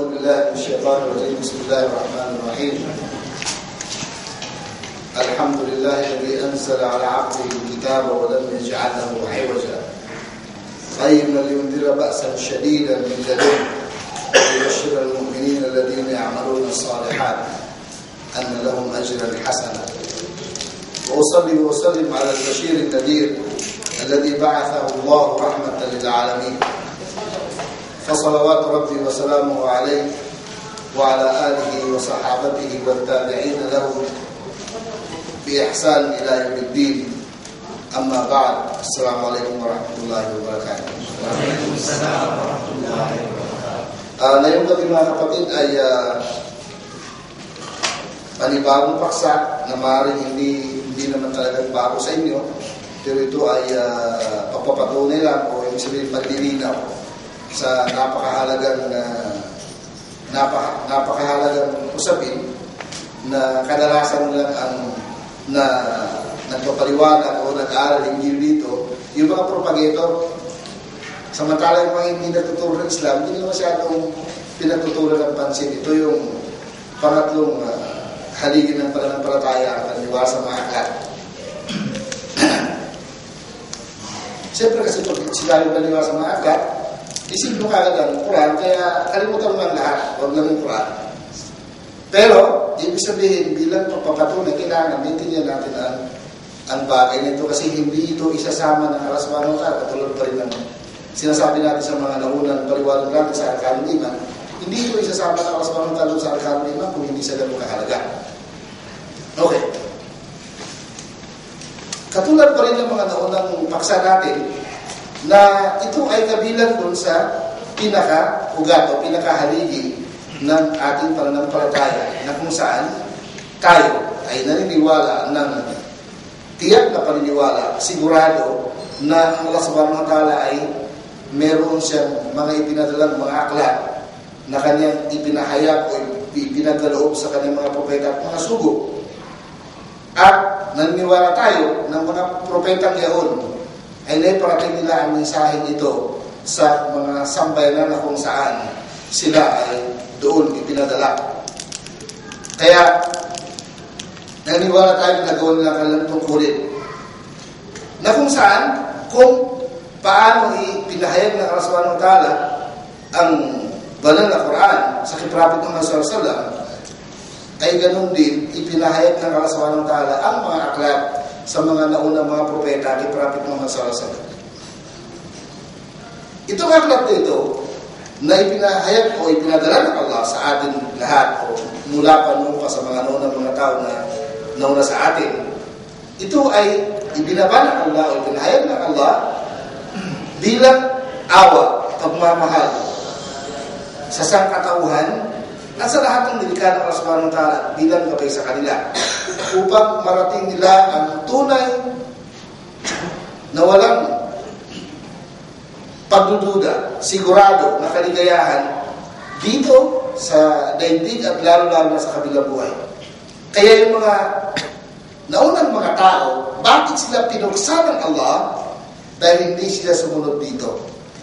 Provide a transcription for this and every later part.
أعوذ بالله من الشيطان الرجيم. بسم الله الرحمن الرحيم. الحمد لله الذي أنزل على عبده الكتاب ولم يجعل له عوجا قيما لينذر بأسا شديدا من لدنه ويبشر المؤمنين الذين يعملون الصالحات أن لهم أجرا حسنا. وأصلي وأسلم على البشير النذير الذي بعثه الله رحمة للعالمين، فصلوات ربي وسلامه عليه وعلى آله وصحابته والتابعين له بإحسان إلى يوم الدين. أما بعد، السلام عليكم ورحمة الله وبركاته. وعليكم السلام ورحمة الله وبركاته. Ngayong gabi mga kapatid ay panibagong paksa na maaaring hindi naman talagang bago sa inyo, pero ito ay pagpapatunay lang o ibig sabihin paglilinaw sa napakahalagang usapin na kadalasan lang ang nagpapaliwanag o nag-aaral hinggil dito yung mga propagator. Samantala yung mga hindi nagtuturo ng Islam, hindi naman masyadong pinagtutulan ng pansin. Ito yung pangatlong haligi ng pananampalataya ang paniwala sa mga aklat. Siyempre kasi pag sila yung paniwala sa mga aklat, isip mo kagad ang Quran, kaya kalimutan mo ang lahat, huwag lang yung Quran. Pero, ibig sabihin, bilang pagpapatunay, kailangan maintindihan natin ang bagay nito kasi hindi ito isasama ng Allah subhanahu wa ta'ala, katulad pa rin ng sinasabi natin sa mga naunang paliwanag natin sa Arkanul Iman, hindi ito isasama ng Allah subhanahu wa ta'ala sa Arkanul Iman kung hindi sa ganun kahalaga. Okay. Katulad pa rin ng mga naunang paksa natin, na ito ay kabilang doon sa pinaka-ugat o pinaka-haligi ng ating pananampalataya na kung saan tayo ay naniniwala ng tiyak na paniniwala, sigurado na ang Allah subhanahu wa ta'ala ay meron siyang mga ipinadalang mga aklat na kanyang ipinahayag o ipinagaloob sa kanyang mga propeta at mga sugo. At naniniwala tayo ng mga propetang yaon ay naiparating nila ang mensaheng ito sa mga sambayanan na kung saan sila ay doon ipinadala. Kaya, naniniwala tayo na nagawa nila kanilang tungkulin. Na kung saan, kung paano ipinahayag ng Allah subhanahu wa ta'ala ang banal na Quran sa kiprapit ng Muhammad sallallahu alaihi wasallam, ay ganun din ipinahayag ng Allah subhanahu wa ta'ala ang mga aklat sa mga naunang mga propeta ni Prophet Muhammad sallallahu alaihi wasallam. Itong aklat nito na ipinahayag o ipinadala ng Allah sa atin lahat o mula pa noon pa sa mga naunang mga tao na nauna sa atin, ito ay ibinaba ng Allah o ipinahayag ng Allah bilang awa, pagmamahal sa sangkatauhan at sa lahat ng nilikha ng Allah subhanahu wa ta'ala bilang gabay sa kanila upang marating nila ang tunay na walang pagdududa, sigurado na kaligayahan dito sa daigdig at lalo-lalo na sa kabilang buhay. Kaya yung mga naunang mga tao, bakit sila pinuksan ng Allah? Dahil hindi sila sumunod dito.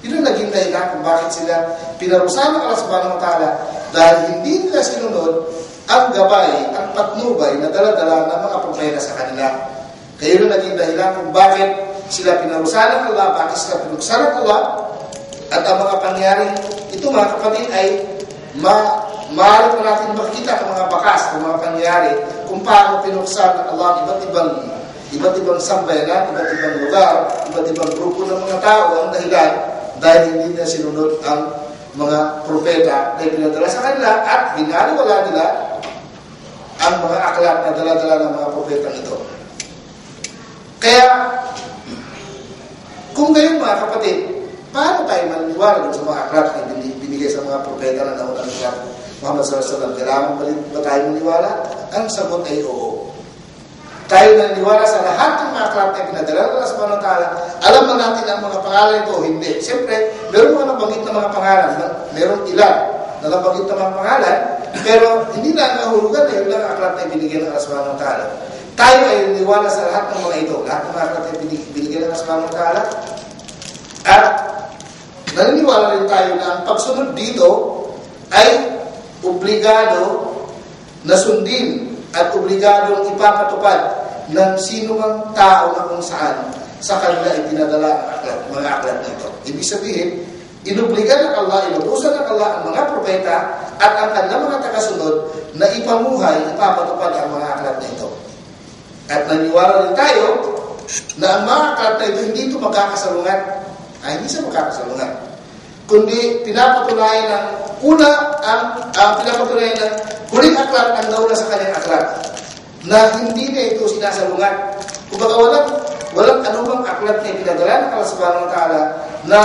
Yun ang naging dahilan kung bakit sila pinarusahan ng Allah subhanahu wa ta'ala dahil hindi nila sinunod ang gabay, ang patnubay na dala-dala ng mga propeta sa kanila. Kaya yun ang naging dahilan kung bakit sila pinarusahan ng Allah, bakit sila pinuksan ng Allah, at ang mga pangyari ito mga kapatid ay maaari pa natin makikita ang mga bakas ng mga pangyari kung paano pinuksan ng Allah iba't ibang sambayanan, iba't ibang lugar, iba't ibang grupo ng mga tao ang dahilan dahil hindi na sinunod ang mga propeta na pinadala sa kanila at binaliwala nila ang mga aklat na dala-dala ng mga propeta nito. Kaya, kung gayon mga kapatid, paano tayo maniniwala sa mga aklat na binigay sa mga propeta na naunang aklat Muhammad sallallahu alaihi wasallam? Kailangan ba tayo maniniwala? Ang sagot ay oo. Tayo naniniwala sa lahat ng mga aklat na pinadala ng Allah subhanahu wa ta'ala. Alam na natin ang mga pangalan ito, hindi. Siyempre, meron mga nabanggit na mga pangalan. Meron ilan na nabanggit na mga pangalan, pero hindi na nahulugan na yun lang ang aklat na binigyan ng Allah subhanahu wa ta'ala. Tayo ay naniniwala sa lahat ng mga ito. Lahat ng mga aklat na binigyan ng Allah subhanahu wa ta'ala. At naniniwala rin tayo na ang pagsunod dito ay obligado na sundin at obligadong ipapatupad ng sino mang tao na kung saan sa kanila ipinadala ang aklat, mga aklat na ito. Ibig sabihin, inobligan ng Allah, inutusan ng Allah ang mga propeta at ang kanilang mga tagasunod na ipamuhay, ipapatupad ang mga aklat na ito. At naniwala rin tayo na ang mga aklat na ito hindi ito magkakasalungan. Hindi siya magkakasalungan. Kundi pinapatunayan ng pinapatunayan ng huling aklat ang nauna sa kanyang aklat na hindi na ito sinasalungan. Kumbaga walang anumang aklat na pinadala ng Allah subhanahu wa ta'ala na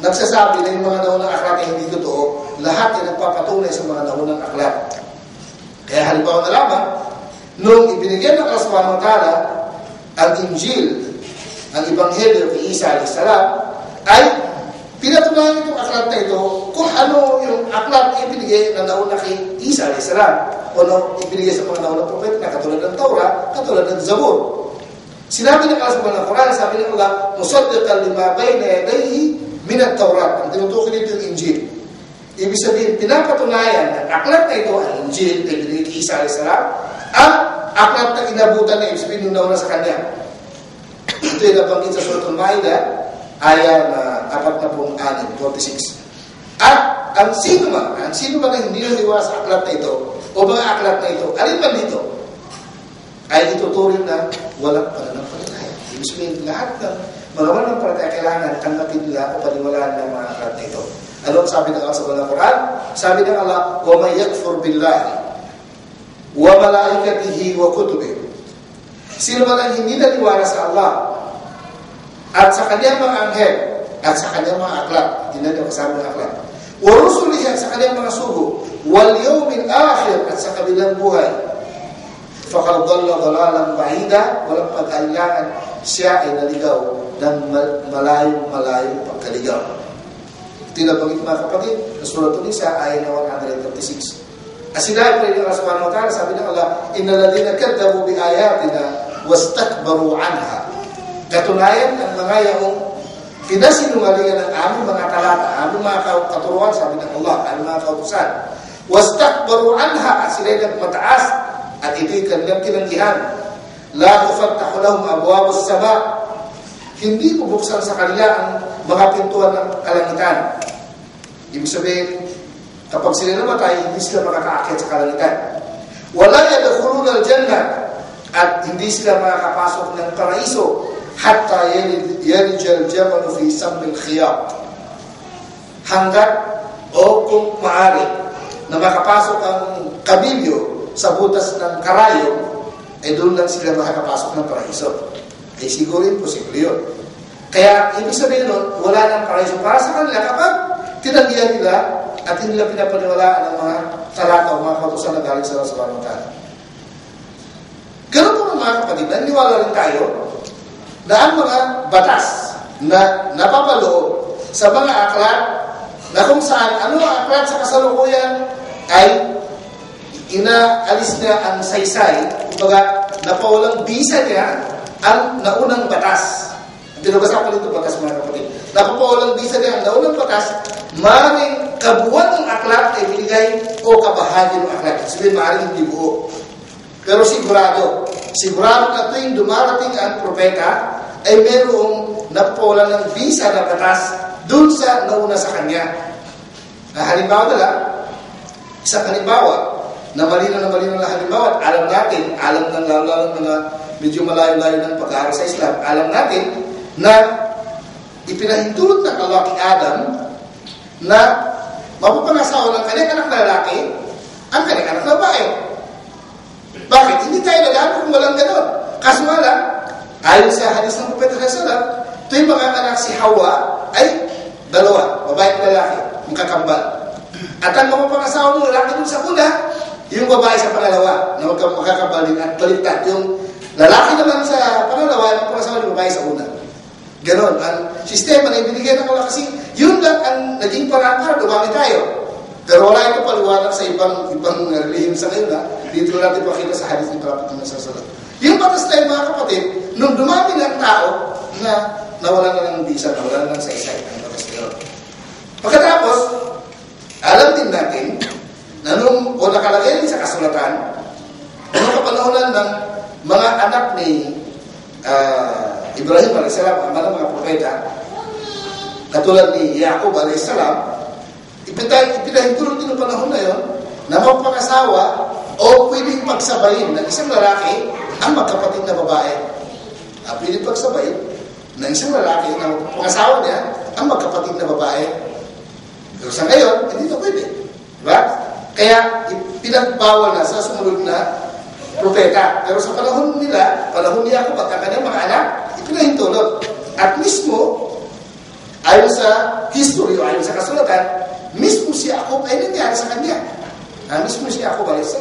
nagsasabi na yung mga naunang aklat ay hindi totoo. Lahat ay nagpapatunay sa mga naunang aklat. Kaya halimbawa na lamang, nung ibinigyan ng Allah subhanahu wa ta'ala ang Injil, ang Ebanghelyo kay Isa alayhis salam, ay pinatunayan itong aklat na ito kung ano yung aklat na ibinigay na nauna kay Isa alayhis salam o ibinigay sa mga naunang propeta na katulad ng Torah, katulad ng Zabur. Sinabi ng Allah subhanahu wa ta'ala, sabi ng Allah, musaddiqan lima bayna yadayhi min at-Taurat. Ang tinutukoy dito yung Injil. Ibig sabihin, pinapatunayan ng aklat na ito, ang Injil na ibinigay kay Isa alayhis salam, ang aklat na inabutan na ibig sabihin yung nauna sa kanya. Ito yung nabanggit sa Surah Al-Ma'idah, aya na 46. At ang sino man na hindi naniwala sa aklat na ito o mga aklat na ito, alin man dito, ay ituturing na walang pananampalataya. Ibig sabihin, lahat ng mga walang pananampalataya kailangan tanggapin nila o paniwalaan ng mga aklat na ito. Ano ang sabi ng Allah sa Quran? Sabi ng Allah, wa may yakfur billahi wa malaikatihi wa kutubihi. Sino man ang hindi naniwala sa Allah at sa kanyang mga anghel at sa kanyang mga aklat, hindi na kasama ng aklat, wa rusulihi at sa kanyang mga sugo, wal yawmil akhir at sa kabilang buhay, faqad dhalla dhalalan ba'ida, walang pag-alinlangan siya ay naligaw ng malayong pagkaligaw. Ito yung nabanggit mga kapatid na Surah An-Nisa aya na 136. As sinabi rin ng Allah subhanahu wa ta'ala, sabi ng Allah, innal ladina kadzabu bi ayatina wastakbaru anha. Katunayan ang mga yaong pinasinungalingan ng aming mga talata, aming mga katuruan, sabi ng Allah, aming mga kautusan. Wastakbaru anha, at sila'y nagmataas, at ito'y kanilang tinanggihan. La tufattahu lahum abwabus sama. Hindi bubuksan sa kanila ang mga pintuan ng kalangitan. Ibig sabihin, kapag sila namatay, hindi sila makakaakyat sa kalangitan. Wala yadkhuluna al-jannah, at hindi sila makakapasok ng paraiso hatta yalijal jamal fi sambil khiyat. Hanggat o kung maaari na makapasok ang kabilyo sa butas ng karayo, doon lang sila makakapasok ng paraiso. Siguro imposible yun. Kaya ibig sabihin nun, wala nang paraiso para sa kanila kapag tinanggihan nila at hindi nila pinapaniwalaan ng mga talata o mga kautusan na galing sa Allah subhanahu wa ta'ala. Ganun po mga kapatid, naniwala rin tayo na ang mga batas na napapaloob sa mga aklat na kung saan ano ang aklat sa kasalukuyan ay inaalis niya ang saysay, kumbaga napawalang bisa niya ang naunang batas. Tinugasan ko nito batas mga kapatid. Napawalang bisa niya ang naunang batas, maaaring kabuuan ng aklat ay binigay o kabahagi ng aklat. Sabihin, maaaring hindi buo. Pero sigurado na tuwing dumarating ang propeta ay mayroong napawalan ng bisa na batas dun sa nauna sa kanya. Halimbawa na lang, isang halimbawa, na malinaw na halimbawa, alam ng lalo mga medyo malayo-layo ng pag-aaral sa Islam, alam natin na ipinahintulot ng Allah kay Adam na mapapangasawa ng kanyang anak na lalaki ang kanyang anak na babae. Bakit? Hindi tayo nagano kung walang ganon. Kaso nga lang, ayon sa hadis ng Propeta Sallallahu, tuwing mga anak si Hawa ay dalawa, babae at lalaki, magkakambal. At ang mapapangasawa ng lalaki dun sa una, yung babae sa pangalawa na magkakambal din at baliktad. Yung lalaki naman sa pangalawa, yung mapapangasawa ng babae sa una. Ganon. Ang sistema na ibinigay ng Allah kasi yun lang ang naging paraan para dumami tayo. Pero wala ito paliwanag sa ibang relihim sa ngayon. Dito natin pakita sa hadith ng Prophet Muhammad sallallahu alaihi wasallam. Yung batas tayo mga kapatid, nung dumami ng tao na nawala na ng bisa, nawala na ng saysay ang batas nila. Pagkatapos, alam din natin o nakalagay din sa kasulatan, noong kapanahonan ng mga anak ni Ibrahim a.s. ang mga propeta, katulad ni Jacob a.s. Ipinahintulot din ng panahon na yon na magpakasawa o pwedeng pagsabayin ng isang lalaki ang magkapatid na babae. Pwedeng pagsabayin ng isang lalaki na magpakasawa niya ang magkapatid na babae. Pero sa ngayon, hindi ito pwede. Diba? Kaya pinagbawal na sa sumunod na propeta. Pero sa panahon nila, panahon ni Jacob at ang kanyang mga anak, ipinahintulot. At mismo, ayon sa history o ayon sa kasulatan, mismo si Jacob ay nangyari sa kanya. Mismo si Jacob a.s.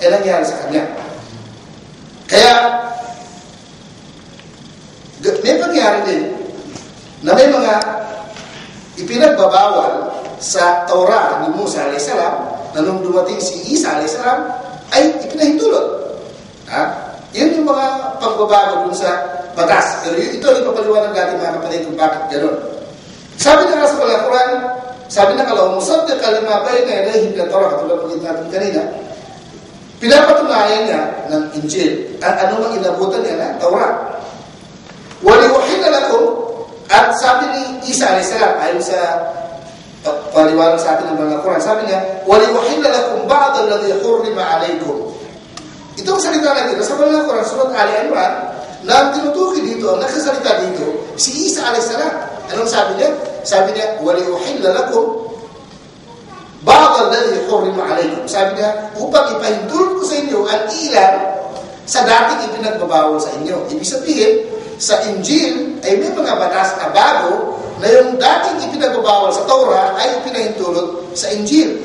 ay nangyari sa kanya. Kaya, may pangyari din na may mga ipinagbabawal sa Torah ni Musa a.s. na nung dumating si Isa a.s. ay ipinahintulot. Yun yung mga pagbabago dun sa batas. Pero ito yung papaliwanag natin mga kapatid kung bakit gano'n. Sabi na nga sa Quran, sabi na kalaw, musaddiq lima bayna yadayhi min at-Torah, katulad ng natin kanina, pinapatunayan niya ng Injil at ano mang inabutan niya na Torah. Waliwahid na lakum, at sabi ni Isa a.s. ayon sa paliwanag sa atin ng mga Quran, sabi niya, waliwahid na lakum ba'd alladhi hurrima alaykum. Itong salita na dito, sa mga Quran, surat Ali Imran, na tinutukoy dito, ang nakasalita dito, si Isa a.s. Anong sabi niya? Sabi niya, waliuhilla lakum ba'd alladhi hurrima alaykum. Sabi niya, upang ipahintulot ko sa inyo ang ilan sa dating ipinagbabawal sa inyo. Ibig sabihin, sa Injil ay may mga batas na bago na yung dating ipinagbabawal sa Torah ay ipinahintulot sa Injil.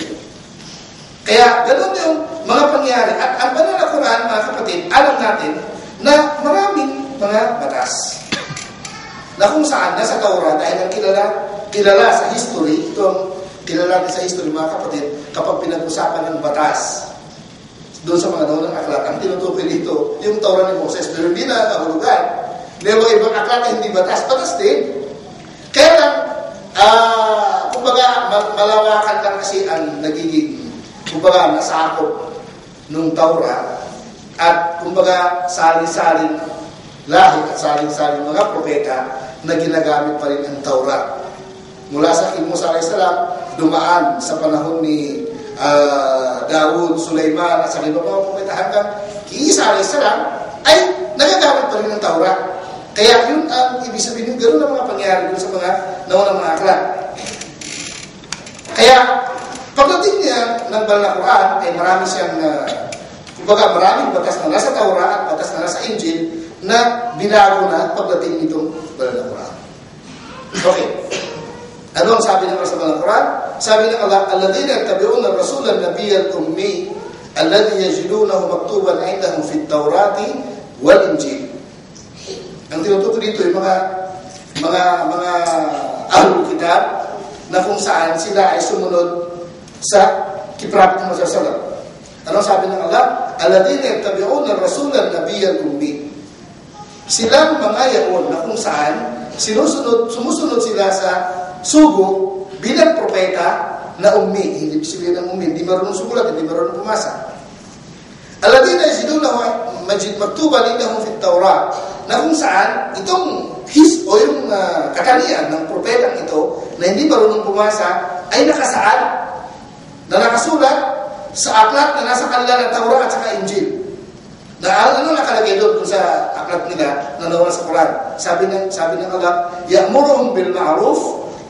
Kaya, ganoon yung mga pangyari. At ang banal na Quran, mga kapatid, alam natin na maraming mga batas na kung saan nasa Torah dahil ang kilala sa history, itong kilala din sa history mga kapatid, kapag pinag-usapan ng batas doon sa mga naunang aklat, ang tinutukoy dito, yung Torah ni Moses, pero hindi na nahulugan. May mga ibang aklat na hindi batas din. Kaya lang, kumbaga, malawakan lang kasi ang nagiging, kumbaga, nasakop nung Torah at kumbaga, saling-saling lahi at saling-saling mga propeta na ginagamit pa rin ang Torah. Mula sa kay Musa a.s. dumaan sa panahon ni Daud, Sulaiman at sa iba mga propeta hanggang kay Isa a.s. ay nagagamit pa rin ang Torah. Kaya yun ang ibig sabihin, ganoon ang mga pangyayari dun sa mga naunang mga aklat. Kaya pagdating niya ng banal na Quran ay marami siyang kumbaga maraming batas na nasa Torah at batas na nasa Injil na binago na pagdating nitong banal na Quran. Okay. Ano ang sabi ng sa banal na Quran? Sabi ng Allah, alladhina yattabi'una ar-rasula an-nabiyya al-ummi alladhi yajidunahu maktuban 'indahum fi at-Taurati wal-Injil. Ang tinutukoy dito yung mga ahlul kitab na kung saan sila ay sumunod sa kipropet Muhammad sallallahu alaihi wasallam. Anong sabi ng Allah? Alladhina yattabi'una ar-rasula an-nabiyya al-ummi. Silang mga yaon na kung saan sumusunod sila sa sugo bilang propeta na ummi. Hindi sabihin ng ummi, hindi marunong sugulat, hindi marunong pumasa. Alladhina yajidunahu maktuban indahum fi at-Taurah, na kung saan itong yung katanian ng propetang ito na hindi marunong pumasa ay nakasaad na nakasulat sa aklat na nasa kanila ng Torah at saka Injil. Na ano nakalagay doon sa aklat nila na nawala sa Quran? Sabi ng Allah, ya'muruhum bil ma'ruf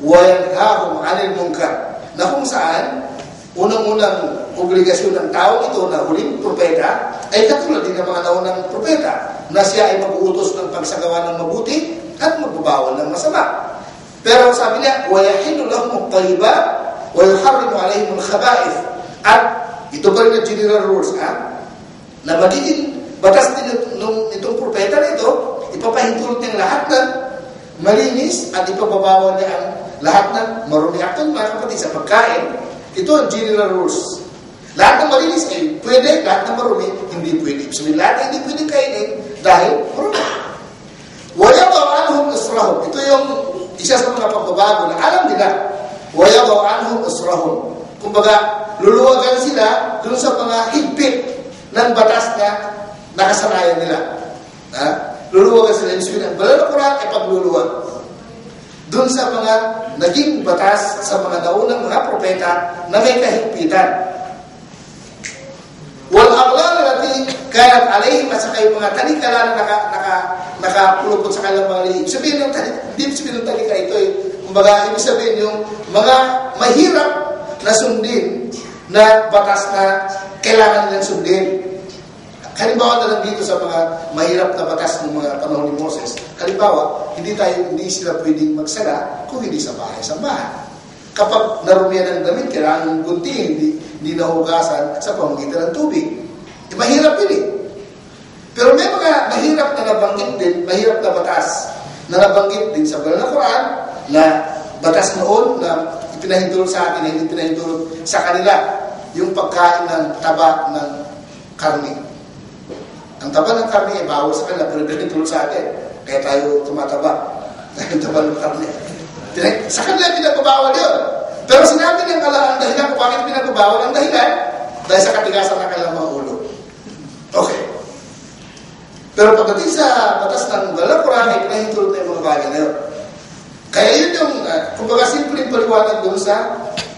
wa yanhahum 'anil munkar. Na kung saan unang-unang obligasyon ng tao ito na huling propeta ay katulad din ng mga naunang propeta na siya ay mag-uutos ng pagsagawa ng mabuti at magbabawal ng masama. Pero sabi niya, wa yahillu lahum at-tayyibat wa yuharrimu 'alayhim al-khaba'ith. At ito pa rin ang general rules na magiging batas din itong propeta na ito, ipapahintulot niyang lahat ng malinis at ipababawal niya ang lahat ng marumi. Actually, mga kapatid, sa pagkain, ito ang general rules. Lahat ng malinis ay pwede, lahat ng marumi hindi pwede. Sabihin, lahat na hindi pwede kainin dahil marumi. وَيَضَعْ عَنْهُمْ إِصْرَهُمْ. Ito yung isa sa mga pagbabago na alam nila. وَيَضَعْ عَنْهُمْ إِصْرَهُمْ. Kumbaga, luluwagan sila dun sa mga higpit ng batas na nakasanayan nila. Luluwagan sila. Yung sabihin, banal na Quran ay pagluluwag. Dun sa mga naging batas sa mga naunang mga propeta na may kahigpitan. Wal aghlal allati kanat alayhim, at saka yung mga talikala na nakapulupot sa kanilang mga liig. Sabihin ng hindi sabihin ng talika ito eh. Kumbaga, ibig sabihin yung mga mahirap na sundin na batas na kailangan nilang sundin. Halimbawa na lang dito sa mga mahirap na batas ng mga panahon ni Moses. Halimbawa, hindi sila pwedeng magsala kung hindi sa bahay. Kapag narumihan ng damit, kailangan gunting, hindi nahugasan sa pamamagitan ng tubig. Mahirap yun eh. Pero may mga mahirap na nabanggit din, mahirap na batas na nabanggit din sa banal na Quran, na batas noon na ipinahintulot sa atin, hindi ipinahintulot sa kanila, yung pagkain ng taba ng karne. Ang taba ng karne ay bawal sa kanila, pero ipinahintulot sa atin. Kaya tayo tumataba. Dahil taba ng karne. Sa kanila pinagpabawal yun. Pero sinabi ng Allah ang dahilan kung bakit pinagpabawal ang dahilan, dahil sa katigasan ng kanilang mga ulo. Okay. Pero pagdating sa batas ng banal na Quran, ay pinahintulot na yung mga bagay na yun. Kaya yun yung, kumbaga simpleng paliwanag doon sa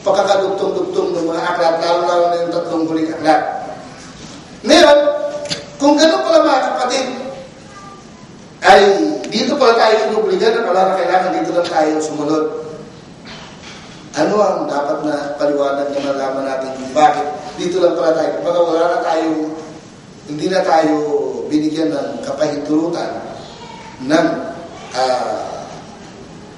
pagkakadugtong-dugtong ng mga aklat, lalo-lalo na yung 3 huling aklat. Ngayon, kung gano'n pala mga kapatid, ay dito pala tayo inubligan na pala na kailangan dito lang tayo sumunod. Ano ang dapat na paliwanag na malaman natin kung bakit dito lang pala tayo? Kumbaga wala na tayo, hindi na tayo binigyan ng kapahintulutan ng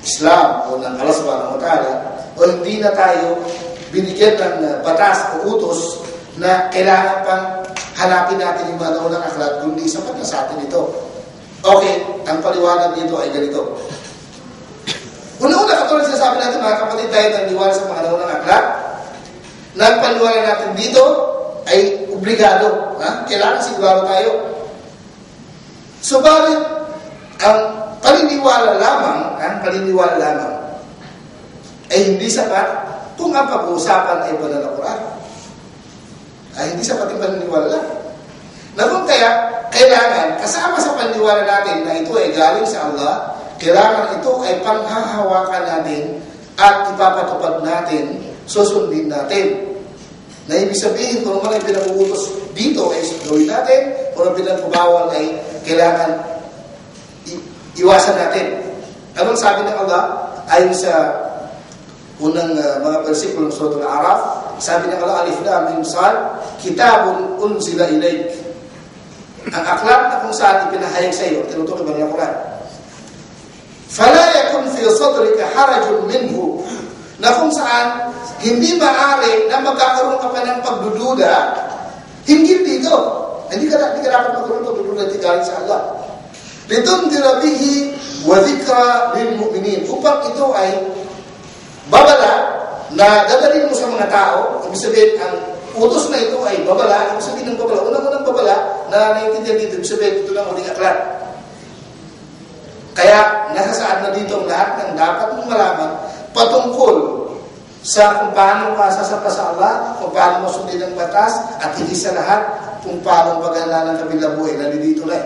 Islam o ng Allah subhanahu wa ta'ala, o hindi na tayo binigyan ng batas o utos na kailangan pang hanapin natin yung mga naunang aklat, kundi sapat na sa atin ito. Okay, ang paliwanag dito ay ganito. Una-una, katulad sinasabi natin mga kapatid, tayo naniniwala sa mga naunang aklat, na ang paliwanag natin dito ay obligado. Kailangan sigurado tayo. Subalit, ang paniniwala lamang ay hindi sapat kung ang pag-uusapan ay banal na Quran. Ay hindi sapat yung paniniwala lang. Na kung kaya, kailangan, kasama sa paniniwala natin na ito ay galing sa Allah, kailangan ito ay panghahawakan natin at ipapatupad natin, susundin natin. Na ibig sabihin, kung naman ay pinag-uutos dito ay gawin natin, kung ang pinag-ubawal ay kailangan iwasan natin. Anong sabi ng Allah? Ayon sa unang mga versikulo ng Surah Al-A'raf, sabi ng Allah, Alif Lam Mim Sad, Kitabun unzila ilayk. Ang aklat na kung saan ipinahayag sa iyo, tinutukoy ba ng Quran? Fala yakun fi sadrika harajun minhu, na kung saan hindi maaari na magkakaroon ka pa ng pagdududa hinggil dito. Hindi ka dapat magkaroon ng pagdududa dito galing sa Allah. Litundira bihi wa dhikra lil mu'minin, upang ito ay babala na dadalhin mo sa mga tao. Ibig sabihin, ang utos na ito ay babala. Ibig sabihin ng babala, unang-unang babala na naiintindihan dito, ibig sabihin, ito lang uling aklat. Kaya, nasasaad na dito ang lahat ng dapat mong malaman patungkol sa kung paano ka sasapa sa Allah, kung paano mo sundin ang batas, at hindi sa lahat, kung paano paghala ng kabilang buhay, nandito na.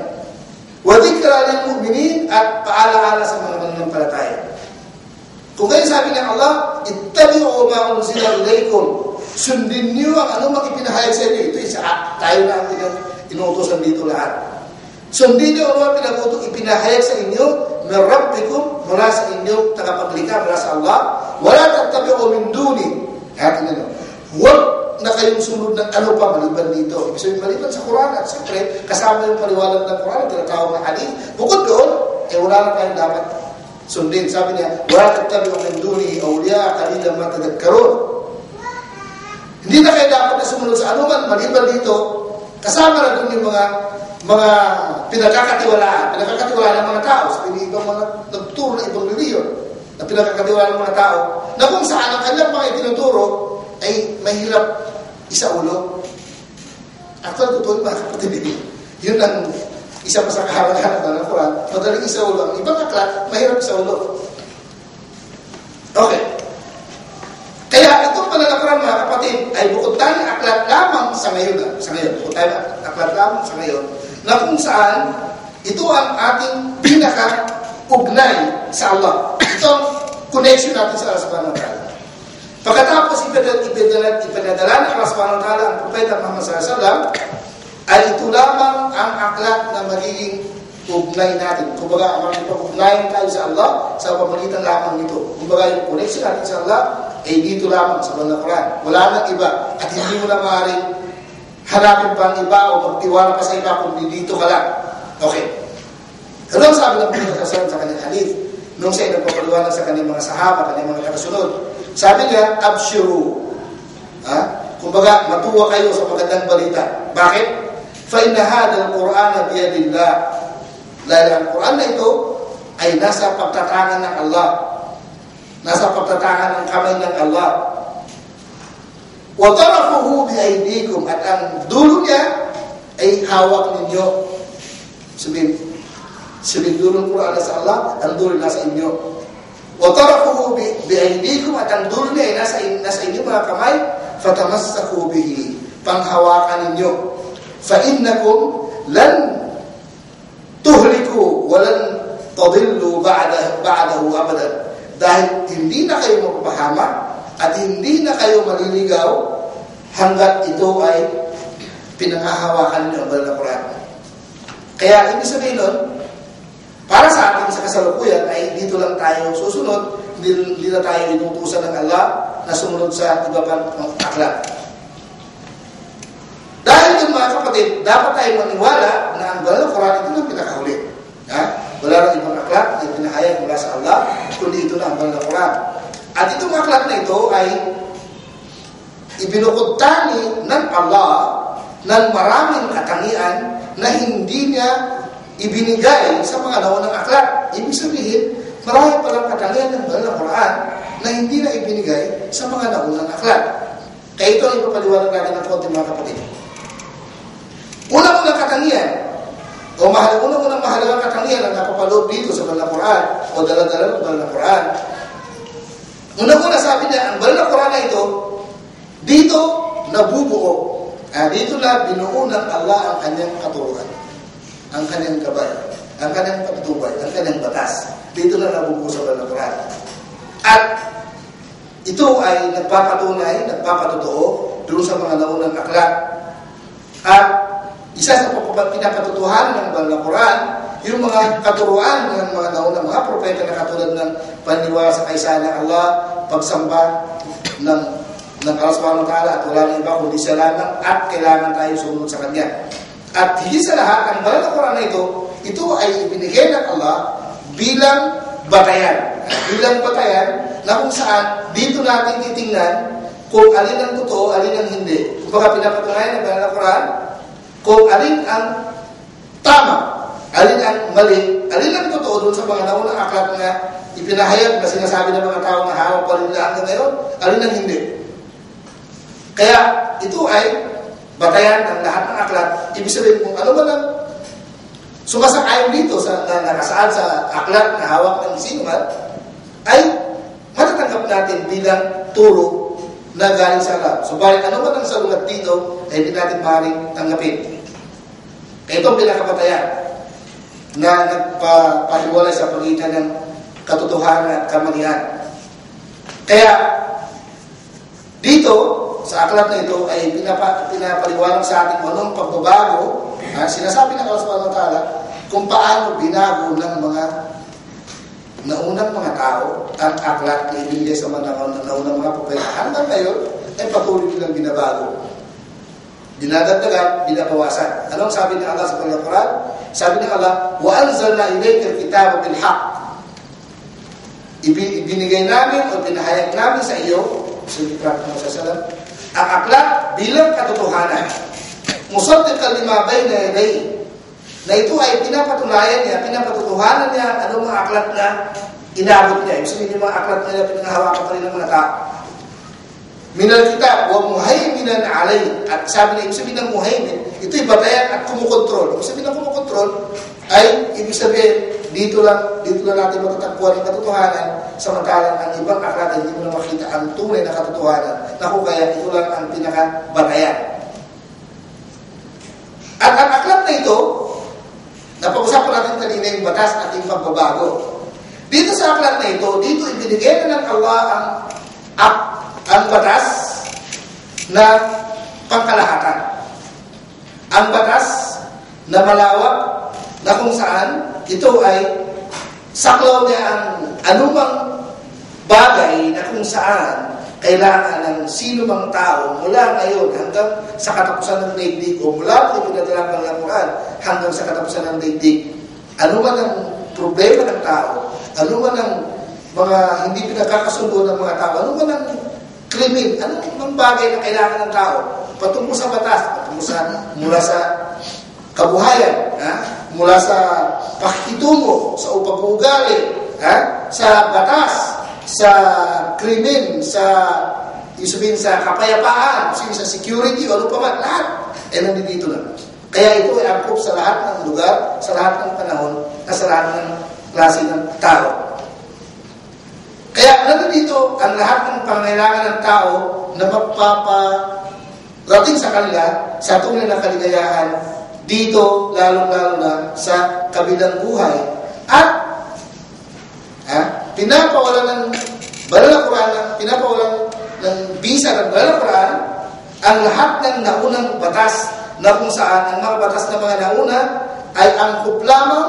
Wadikra lil mu'minin, at paalaala sa mga mananampalataya. Kung kayo sabi ng Allah, ittabi'u ma unzila ilaykum, sundin niyo ang anumang ipinahayag sa inyo. Ito isa, tayo na ang inuutosan dito lahat. Sundin niyo ang anumang ipinahayag sa inyo, min rabbikum, mula sa inyo, tagapaglikha, mula sa Allah, wala tattabi'u min duni. Hatin na nyo. Huwag na kayong sunod ng ano pa maliban dito. Ibig sabihin, maliban sa Quran, at siyempre, kasama yung paliwanag ng Quran, tinatawag na hadith. Bukod doon, wala na tayong dapat sundin. Sabi niya, wala tattabi'u min duni awliya qalilan ma tadhakkarun. Hindi na kayo dapat na sumunod sa anuman maliban dito. Kasama na doon yung mga pinagkakatiwalaan ng mga tao. Sa ibang mga nagturo na ibang reliyon na pinagkakatiwalaan ng mga tao, na kung saan ang kanyang mga itinuturo ay mahirap isaulo. Actually, totoo mga kapatid, yun ang isa pa sa kahalangan ng Quran, madaling isaulo. Ang ibang aklat, mahirap isaulo. Okay. Kaya itong pananakuran mga kapatid ay bukod ngayon, kung tayo aklat lamang sa ngayon, na kung saan ito ang ating pinaka-ugnay sa Allah. Ito ang connection natin sa Allah subhanahu wa ta'ala. Pagkatapos ipadadala ng Allah subhanahu wa ta'ala ang Propeta Muhammad sallallahu alaihi wasallam, ay ito lamang ang aklat na magiging ugnay natin. Kumbaga, ang ugnayan tayo sa Allah sa pamamagitan lamang nito. Kumbaga, yung connection natin sa Allah ay dito lamang sa Banal na Quran. Wala nang iba. At hindi mo na maaaring hanapin pa ang iba o magtiwala pa sa iba kung dito ka lang. Okay. Ano ang sabi ng Propeta sa kanyang hadith? Nung siya ay nagpapaliwanag sa kanyang mga sahaba, kanyang mga kakasunod, sabi niya, abshiru. Kumbaga, matuwa kayo sa magandang balita. Bakit? فَإِنَّ هَذَا الْقُرْآنَ بِيَدِ اللَّهِ. Dahil ang Quran na ito ay nasa pagtatangan ng Allah. Nasa pagtatangan ng kamay ng Allah. وَطَرَفُهُ بِأَيْدِيكُمْ. At ang dulo niya ay hawak ninyo. Sabihin dulo ng Quran nasa Allah, ang dulo nasa inyo. وَطَرَفُهُ بِأَيْدِيكُمْ. At ang dulo niya ay nasa inyo mga kamay. فَتَمَسَّكُوا بِهِ. Panghawakan ninyo. فَإِنَّكُمْ لَنْ tuhliku walan tadillu ba'dahu abadan. Dahil hindi na kayo mapapahama at hindi na kayo maliligaw hanggat ito ay pinanghahawakan niyo ang Banal na Quran. Kaya ibig sabihin nun, para sa atin sa kasalukuyan ay dito lang tayo susunod, hindi na tayo inutusan ng Allah na sumunod sa iba pang aklat. Dahil yung mga kapatid, dapat tayo maniwala na ang Banal na Quran ito ang pinakahuli. Wala nang ibang aklat na pinahayag mula sa Allah, kundi ito na ang Banal na Quran. At itong aklat na ito ay ibinukod-tani ng Allah ng maraming katangian na hindi niya ibinigay sa mga naunang aklat. Ibig sabihin, marami palang katangian ng Banal na Quran na hindi na ibinigay sa mga naunang aklat. Kaya ito ang ipapaliwanag natin ng konti mga kapatid. Unang-unang katangian, o unang-unang mahalagang katangian na napapaloob dito sa Banal na Quran o dala-dala ng Banal na Quran. Unang-una sabi niya, ang Banal na Quran na ito, dito nabubuo. Dito na binuo ng Allah ang kanyang katuruan, ang kanyang gabay, ang kanyang patutubay, ang kanyang batas. Dito na nabubuo sa Banal na Quran. At ito ay nagpapatunay, nagpapatotoo doon sa mga naunang aklat. At isa sa pinakatotohanan ng Banal na Quran, yung mga katuruan ng mga naunang mga propeta na katulad ng paniwala sa kaisa ng Allah, pagsamba ng Allah subhanahu wa ta'ala at wala na iba kundi siya lamang at kailangan tayo sumunod sa Kanya. At higit sa lahat, ang Banal na Quran na ito ay ibinigay ng Allah bilang batayan. Bilang batayan na kung saan dito natin titingnan kung alin ang totoo, alin ang hindi. Kung baka pinapatunayan ng Banal na Quran, kung alin ang tama, alin ang mali, alin ang totoo doon sa mga naunang aklat na ipinahayag na sinasabi ng mga tao na hawak pa rin hanggang ngayon, alin ang hindi. Kaya ito ay batayan ng lahat ng aklat. Ibig sabihin kung ano man ang sumasang-ayon dito sa nakasaad sa aklat na hawak ng sinuman, ay matatanggap natin bilang turo na galing sa Allah. Subalit ano man ang salugat dito, ay hindi natin maaaring tanggapin. Ito ang pinakabatayan na nagpahiwalay sa pagitan ng katotohanan at kamalian. Kaya dito sa aklat na ito ay pinapaliwanag sa atin kung anong pagbabago, sinasabi ng Allah subhanahu wa ta'ala kung paano binago ng mga naunang mga tao ang aklat na ibinigay sa mga naunang mga propeta. Hanggang ngayon ay patuloy nilang binabago. Dinadagdagan, binabawasan. Anong sabi ng Allah sa Quran? Sabi ng Allah, وَأَنزَلْنَا إِلَيْكَ الْكِتَابَ بِالْحَقِّ. Ibinigay namin o pinahayag namin sa iyo, ang aklat bilang katotohanan. Musaddiqan lima bayna yadayhi. Na ito ay pinapatunayan niya, pinapatutuhanan niya anong mga aklat na inabot niya. Ibig sabihin yung mga aklat na pinanghawakan pa rin ng mga tao. Minal kitab wa muhaiminan alay. At sabi na, ibig sabihin ng muhaimin, ito'y batayan at kumukontrol. Ibig sabihin ng kumukontrol ay ibig sabihin dito lang natin matatagpuan ang katotohanan, samantalang ang ibang aklat hindi mo na makita ang tunay na katotohanan. Naku, kaya ito lang ang pinakabatayan. ito, napag-usapan natin kanina yung batas at yung pagbabago. Dito sa aklat na ito, dito ibinigay na ng Allah ang batas na pangkalahatan. Ang batas na malawak na kung saan ito ay saklaw niya ang anumang bagay na kung saan kailangan ng sino mang tao mula ngayon hanggang sa katapusan ng daigdig o mula kung pinadala ng Quran hanggang sa katapusan ng daigdig. Ano man ang problema ng tao, ano man ang mga hindi pinagkakasundo ng mga tao, ano man ang krimen, ano mang bagay na kailangan ng tao patungo sa batas, patungo sa mula sa kabuhayan, mula sa pakikitungo, sa upag-uugali, sa batas, sa krimen, sa sa kapayapaan, sa security, o ano pa man, lahat ay nandito na. Kaya ito ay angkop sa lahat ng lugar, sa lahat ng panahon, sa lahat ng klase ng tao. Kaya nandito ang lahat ng pangailangan ng tao na magpaparating sa kanila sa tunay na kaligayahan dito, lalong-lalo na sa kabilang buhay. At pinapawalan ng Banal na Quran, pinapawalan ng bisa ng Banal na Quran ang lahat ng naunang batas na kung saan ang mga batas na mga nauna ay angkop lamang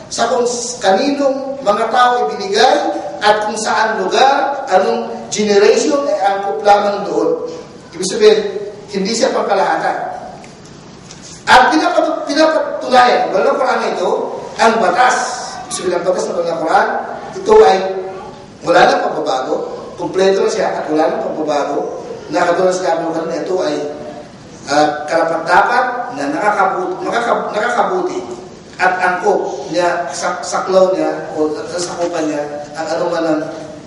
sa kung kaninong mga tao ibinigay at kung saan lugar, anong generation ay angkop lamang doon. Ibig sabihin, hindi siya pangkalahatan. At pinapatunayan, Banal na Quran ito, ang batas, ibig sabihin ang batas ng Banal na Quran, ito ay wala nang pagbabago, kumpleto na siya at wala nang pagbabago, na katulad sa sabi na ito ay karapat-dapat na nakakabuti at angkop niya, saklaw niya o sakupan niya ang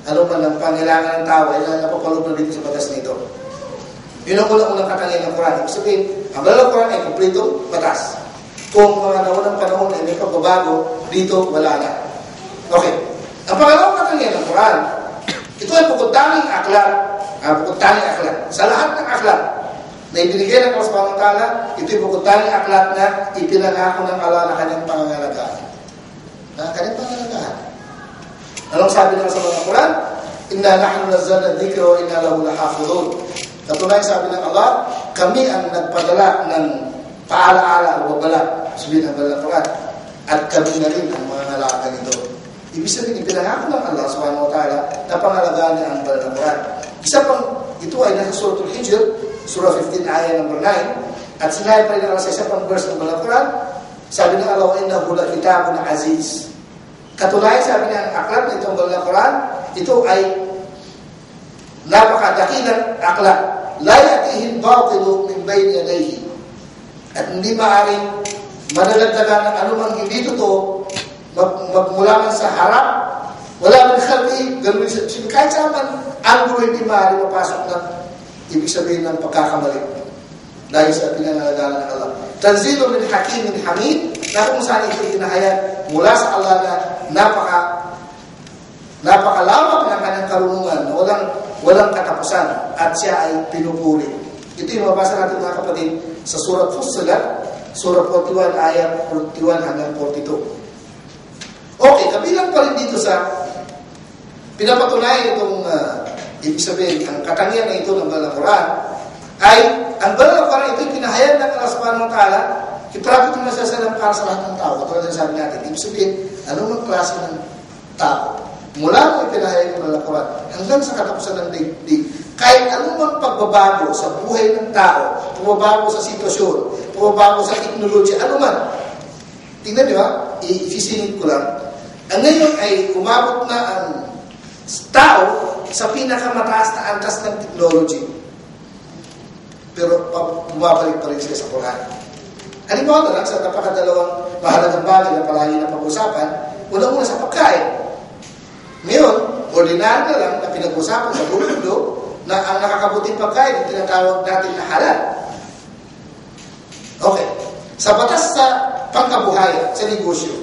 anuman ng pangailangan ng tao ay napapaloob na dito sa batas nito. Yun ang unang katangian ng Quran. Ibig sabihin, ang Banal na Quran ay kumpletong batas. Kung mga naunang panahon ay may pagbabago, dito wala na. Okay. Ang pangalawang katangian ng Quran, ito ay bukod-tanging aklat. Bukod-tanging aklat. Sa lahat ng aklat na ibinigay ng Allah subhanahu wa ta'ala, ito ay bukod-tanging aklat na ipinangako ng Allah na kanyang pangangalagaan. Kanyang pangangalagaan. Anong sabi ng sa mga Quran? Inna nahnu nazzalna dhikra wa inna lahu lahafizun. Katunay sabi ng Allah, kami ang nagpadala ng paalaala o babala, sabihin ng Banal na Quran, at kami na rin ang mga ngalakan nito. Ibig sabihin, ipinangako ng Allah subhanahu wa ta'ala na pangalagaan niya ang Banal na Quran. Isa pang, ito ay nasa Suratul Hijr, Surah 15, ayah number 9, at sinabi pa rin ng Allah sa isa pang verse ng Banal na Quran, sabi ng Allah, innahu lakitabun aziz. Katunayan, sabi niya, ang aklat na itong Banal na Quran, ito ay napakadakilang aklat. La yatihin batilu min bayni yadayhi. At hindi maaaring madalagdagan ng anumang hindi totoo magmula man sa harap, wala man khalqi, ganun yung kahit saan man, ang gulo hindi maaaring mapasok na ibig sabihin ng pagkakamali dahil sa pinangalagaan ng Allah. Tanzilu min hakimin hamid, na kung saan ito itinahayag mula sa Allah na napakalawak ng kanyang karunungan na walang katapusan at siya ay pinupuri. Ito yung mabasa natin mga kapatid sa Surah Fussilat, Surah 41, ayat 41 hanggang 42. Okay, kabilang pa rin dito sa pinapatunayan itong ibig sabihin, ang katangian na ito ng Banal na Quran ay ang Banal na Quran ito pinahayag ng Allah subhanahu wa ta'ala, iprapit mo na sa para sa lahat ng tao. Katulad na sabi natin, ibig sabihin, anong klase ng tao? Mula mo ipinahayag ng Banal na Quran hanggang sa katapusan ng daigdig, kahit anumang pagbabago sa buhay ng tao, pagbabago sa sitwasyon, pagbabago sa teknolohiya, anuman. Tingnan niyo i-singit ko lang. Ang ngayon ay umabot na ang tao sa pinakamataas na antas ng technology. Pero bumabalik pa rin sila sa Quran. Halimbawa na lang sa napakadalawang mahalagang bagay na palagi na pag-usapan, unang-una sa pagkain. Ngayon, ordinary na lang na pinag-usapan sa buong mundo na ang nakakabuting pagkain ang tinatawag natin na halal. Okay. Sa batas sa pangkabuhayan, sa negosyo.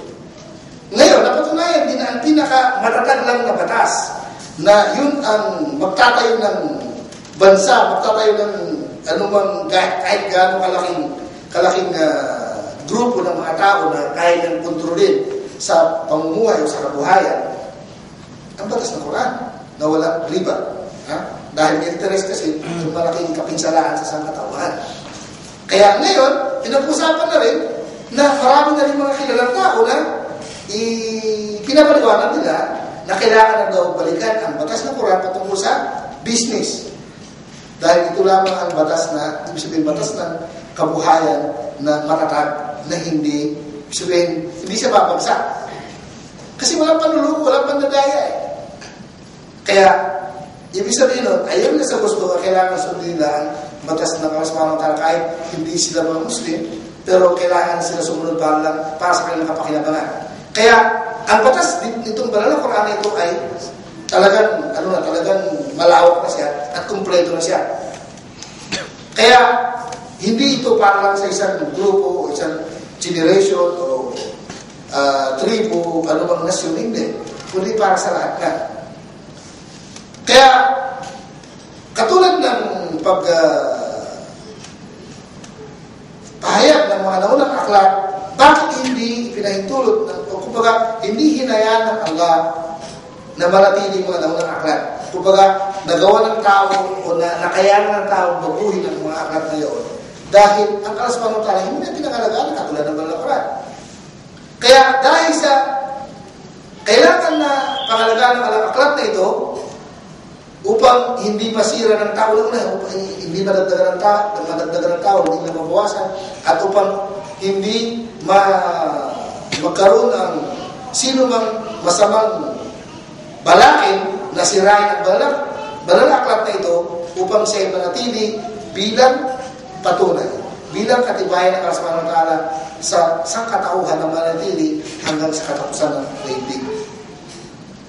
Ngayon, napatunayan din ang pinaka-matatag lang na batas na yun ang magtatayo ng bansa, magtatayo ng anumang kahit gaano kalaking grupo ng mga tao na kaya niyang kontrolin sa pamumuhay o sa kabuhayan, ang batas ng Quran na wala riba. Dahil interest kasi yung malaking kapinsalaan sa sangkatauhan. Kaya ngayon, pinag-usapan na rin na marami na rin mga kilalang tao na pinapaliwanag nila na kailangan na daw balikan ang batas ng Quran patungkol sa business. Dahil ito lamang ang batas na, ibig sabihin batas ng kabuhayan na matatag na hindi, ibig sabihin, hindi siya babagsak. Kasi walang panluluko, walang pandadaya eh. Kaya, ibig sabihin nun, ayaw na sa gusto na kailangan sundin nila ang batas ng Allah subhanahu wa ta'ala kahit hindi sila mga Muslim, pero kailangan sila sumunod para sa kanilang kapakinabangan. Kaya, ang batas nitong banal na Quran ito ay talagang malawak na siya at kumpleto na siya. Kaya, hindi ito para lang sa isang grupo o isang generation o tribu, anumang nasyon, hindi. Kundi para sa lahat na. Kaya, katulad ng pahayag ng mga naunang aklat, bakit hindi pinahintulot o kumbaga, hindi hinayaan ng Allah na manatili mga naunang aklat. Kumbaga, nagawa ng tao o nakayanan ng tao baguhin ng mga aklat na yun. Dahil ang Allah subhanahu wa ta'ala hindi na pinangalagaan katulad ng banal na Quran. Kaya dahil sa kailangan na pangalagaan ng aklat na ito upang hindi masira ng tao upang hindi madagdagan ng tao, hindi na mabawasan, at upang hindi magkaroon ng sino mang masamang balakin na sirain ang banal na aklat na ito upang siya manatili bilang patunay, bilang katibayan ng Allah subhanahu wa ta'ala sa sangkatauhan ng manatili hanggang sa katapusan ng daigdig.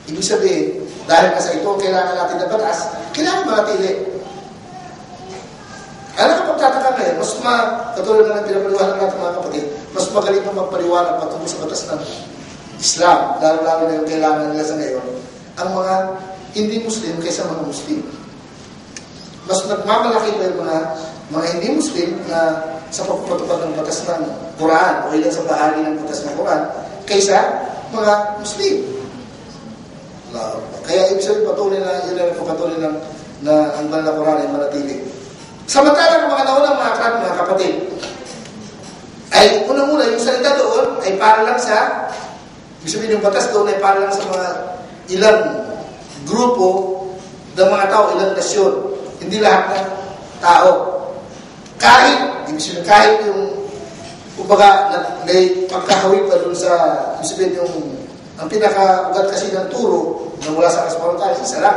Ibig sabihin, dahil kasi ito kailangan natin na batas, kailangan manatili. Ano kapag tataka ngayon, katulad na ng pinapaliwanag natin mga kapatid, mas magaling pa magpaliwanag patungkol sa batas ng Islam, lalo na yung kailangan nila sa ngayon, ang mga hindi Muslim kaysa mga Muslim. Mas nagmamalaki ba yung mga hindi Muslim na sa pagpapatupad ng batas ng Quran o ilan sa bahagi ng batas ng Quran kaysa mga Muslim. Kaya ibig sabihin patuloy na ang banal na Quran ay manatili. Samantalang mga naunang mga aklat, mga kapatid, ay unang-una yung salita doon ay para lang sa, ibig sabihin yung batas doon ay para lang sa mga ilang grupo ng mga tao, ilang nasyon, hindi lahat ng tao. Ibig sabihin kahit yung kumbaga may pagkakawin pa doon sa, ibig sabihin yung ang pinaka-ugat kasi ng turo na mula sa kasparon tayo, isa lang.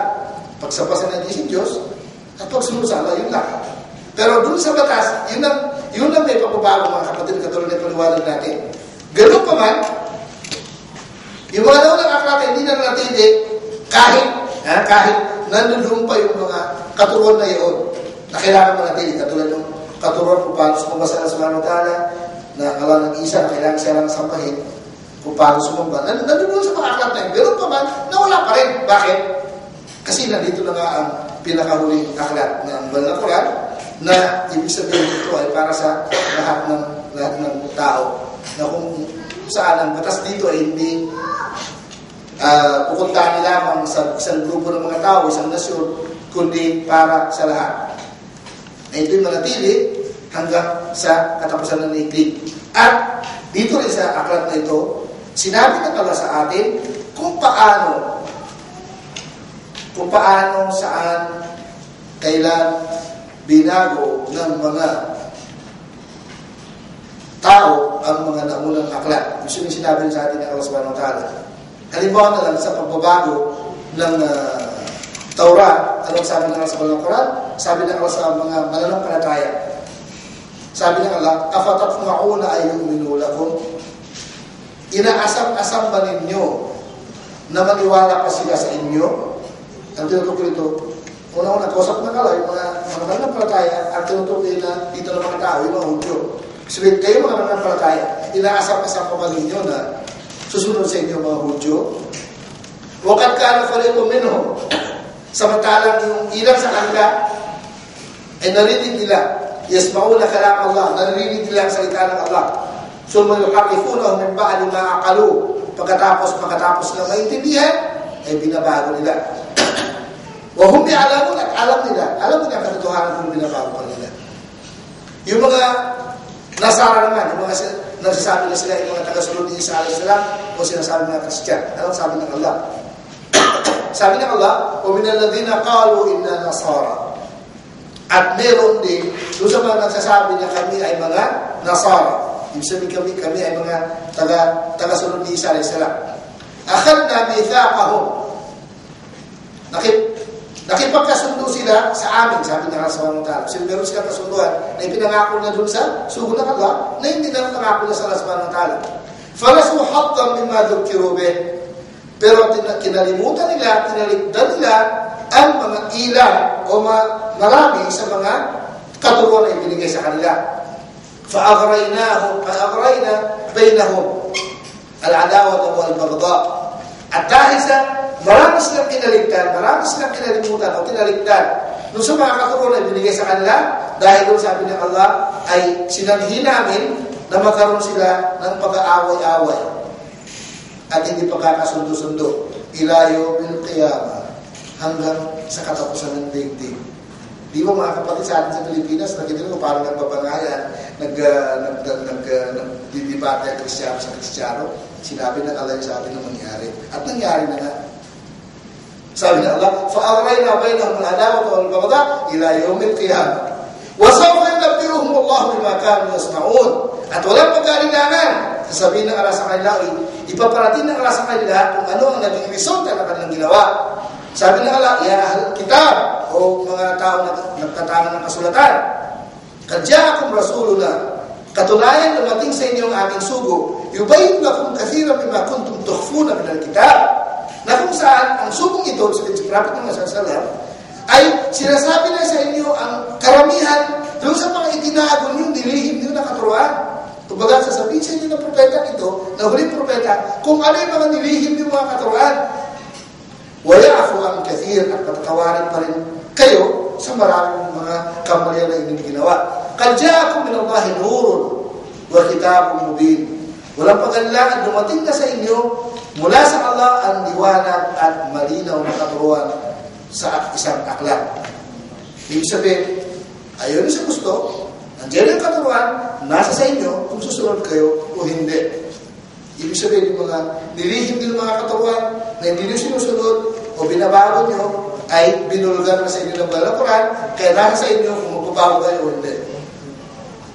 Pagsapasan ng Diyos at pagsunod sa Allah, yun lang. Pero dun sa batas, yun lang may pagbabago mga kapatid, katulad na paliwanag natin. Ganun pa man, yung mga naunang aklat hindi na natindi kahit nandun pa yung mga katuruan na yun na kailangan manatili, katulad ng katuruan kung paano sumabasa ng subhanahu wa ta'ala na Allah ng isa na kailangan siya lang sampahin kung paano sumamba. Nandun sa mga aklat na yun. Ganun pa man, nawala pa rin. Bakit? Kasi nandito na nga ang pinakahuling aklat ng banal na Quran na ibig sabihin ito ay para sa lahat ng tao. Na kung saan ang batas dito ay hindi pupuntahan lamang sa isang grupo ng mga tao, isang nasyon, kundi para sa lahat. Na ito'y manatili hanggang sa katapusan ng daigdig. At dito rin sa aklat na ito, sinabi na pala sa atin kung paano saan kailan binago ng mga tao ang mga naunang aklat. Gusto nyo sinabi sa atin ng Allah subhanahu wa ta'ala. Halimbawa na lang sa pagbabago ng Taurat, anong sabi ng Allah sa Quran? Sabi ng Allah sa mga mananampalataya. Sabi ng Allah, afatatma'una ayyuminu lakum. Inaasam-asam ba ninyo na maniwala pa sila sa inyo? Ang tinutukoy ito, una-una, kausap na kala, yung mga mananampalataya, ang tinutukoy na dito ng mga tao, yung mga Hudyo. Sabihin, kayo mga mananampalataya, inaasam-asam pa ba ninyo na susunod sa inyo mga Hudyo? Wakad ka na fariqum minhum. Samantalang yung ilang sa kanila ay narinig nila, yasma'una kalam Allah, narinig nila ang salita ng Allah. Summa yuharrifunahu min ba'di ma aqalu. Pagkatapos na maintindihan, ay binabago nila. Wa hum ya'lamun, at alam nila ang katotohanan kung binabago pa nila. Yung mga Nasara naman, yung mga nagsasabi na sila, yung mga tagasunod ni Isa alayhi salam, o sinasabi mga Christian. Anong sabi ng Allah? Sabi ng Allah, وَمِنَ الَّذِينَ قَالُوا إِنَّا نَصَارَى. At meron din, doon sa mga nagsasabi na kami ay mga Nasara. Ibig sabihin kami ay mga tagasunod ni Isa alayhi salam. أَخَذْنَا مِيثَاقَهُمْ. Nakipagkasundo sila sa amin, sabi ng Allah subhanahu wa ta'ala. Kasi meron silang kasunduan na ipinangako na dun sa sugo ng Allah na hindi na pangako na sa Allah subhanahu wa ta'ala. فَلَسُوا حَظًّا مِمَّا ذُكِّرُوا بِهِ. Pero kinalimutan nila, tinaligdan nila ang mga ilan o marami sa mga katuruan na ibinigay sa kanila. فَأَغْرَيْنَا بَيْنَهُمْ الْعَدَاوَةَ وَالْبَغْضَاءَ. At dahil sa marami silang kinaligtan, marami silang kinalimutan o kinaligtan doon sa mga katuruan na ibinigay sa kanila, dahil doon sabi ng Allah ay sinanhi namin na magkaroon sila ng pag-aaway-aaway at hindi pagkakasundo-sundo ila yawmil qiyamah, hanggang sa katapusan ng daigdig. Di ba mga kapatid sa atin sa Pilipinas, nakita nyo parang nagbabangayan, nagdidibate ang Kristiyano sa Kristiyano. Sinabi ng Allah yung sabi na mangyari. At nangyari na nga. Sabi ng Allah, فَأَغْرَيْنَا بَيْنَهُمُ الْعَدَاوَةَ وَالْبَغْضَاءَ إِلَى يَوْمِ الْقِيَامَةِ وَسَوْفَ يُنَبِّئُهُمُ اللَّهُ بِمَا كَانُوا يَصْنَعُونَ. At walang pag-alinlangan. Sasabihin ng Allah sa kanila, ipaparating ng Allah sa kanila kung ano ang naging resulta ng kanilang ginawa. Sabi ng Allah, ya ahlul kitab, o mga tao na nagtatangan ng kasulatan, qad ja'akum rasuluna, katunayan dumating sa inyo ang aming sugo, yubayyin lakum kathiran mimma kuntum tukhfuna min al-kitab. Na kung saan ang sugong ito sa Prophet Muhammad sallallahu alaihi wasallam ay sinasabi na sa inyo ang karamihan doon sa mga itinago niyo, nilihim niyo na katuruan. Kumbaga sasabihin sa inyo ng propeta ito, na huling propeta, kung ano yung mga nilihim niyo mga katuruan. وَيَعْفُ عَنْ كَثِيرٍ. At patatawarin pa rin kayo sa maraming mga kamalian na inyong ginawa. قَدْ جَاءَكُمْ مِنَ اللَّهِ نُورٌ وَكِتَابٌ مُبِينٌ. Walang pag-alilangan, dumating na sa inyo mula sa Allah ang liwanag at malinaw na katuruan sa isang aklat. Ibig sabihin, ayon sa gusto, nandiyan yung katuruan, nasa sa inyo kung susunod kayo o hindi. Ibig sabihin, yung mga nilihim din mga katuruan na hindi nyo sinusunod o binabago nyo, ay binulgar na sa inyo ng banal na Quran, kaya nasa sa inyo kung magbabago kayo o hindi.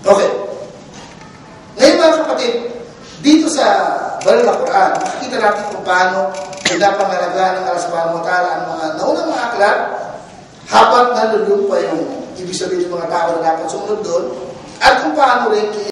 Okay. Ngayon mga kapatid, dito sa banal na Quran, makikita natin kung paano pinapangalagaan ng Allah subhanahu wa ta'ala ang mga naunang mga aklat, habang nandun pa yung ibig sabihin ng mga tao na dapat sumunod doon, at kung paano rin